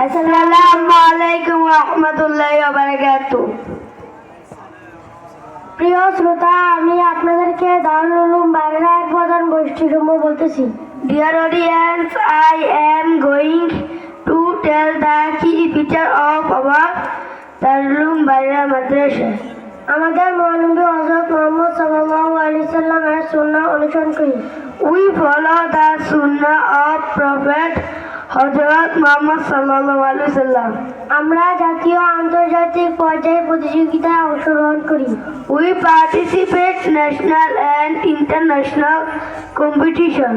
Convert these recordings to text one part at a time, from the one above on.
আসসালামু আলাইকুম ওয়া রাহমাতুল্লাহি ওয়া বারাকাতুহু। প্রিয় শ্রোতা, আমি আপনাদেরকে দারুল উলুম বাইরের প্রধান গোষ্ঠী সমূহ বলতেছি। Dear audience, I am going to tell the key feature of our Darul Uloom Baira Madrasa. আমাদের মহানবী হযরত মুহাম্মদ সাল্লাল্লাহু আলাইহি সাল্লামের সুন্নাহ অনুসরণ করি। We follow the sunnah of Prophet Hazrat Muhammad sallallahu alaihi wasallam. আমরা জাতীয় আন্তর্জাতিক পর্যায়ে প্রতিযোগিতায় অংশগ্রহণ করি। We participate national and international competition.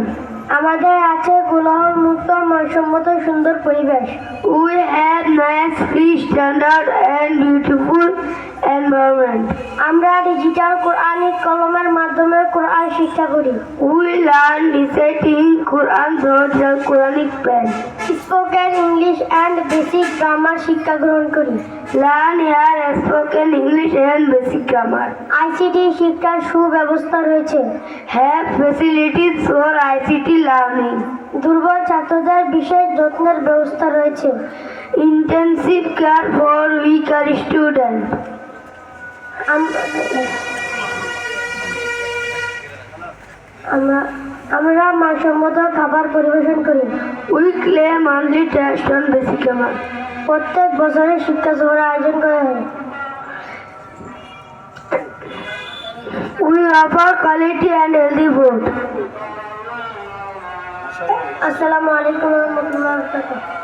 আমাদের আছে কোলাহল মুক্ত মানসম্মত সুন্দর পরিবেশ। We have nice, free, standard and beautiful environment. আমরা ডিজিটাল কোরআনিক কলমের মাধ্যমে কোরআন শিক্ষা করি। We learn reciting Quran through the Quranic pen. Spoken English and basic grammar শিক্ষা গ্রহণ করি। Learn here spoken English and basic grammar. ICT শিক্ষার সুব্যবস্থা রয়েছে। Have facilities for ICT learning. দুর্বল ছাত্রদের বিশেষ যত্নের ব্যবস্থা রয়েছে। Intensive care for weaker students. আমরা মানসম্মত খাবার পরিবেশন করি। Weekly monthly test on basic grammar. প্রত্যেক বছরে শিক্ষা সফরের আয়োজন করা হয়। We offer quality and healthy food. আসসালামু আলাইকুম ওয়া রাহমাতুল্লাহি ওয়া বারাকাতুহু।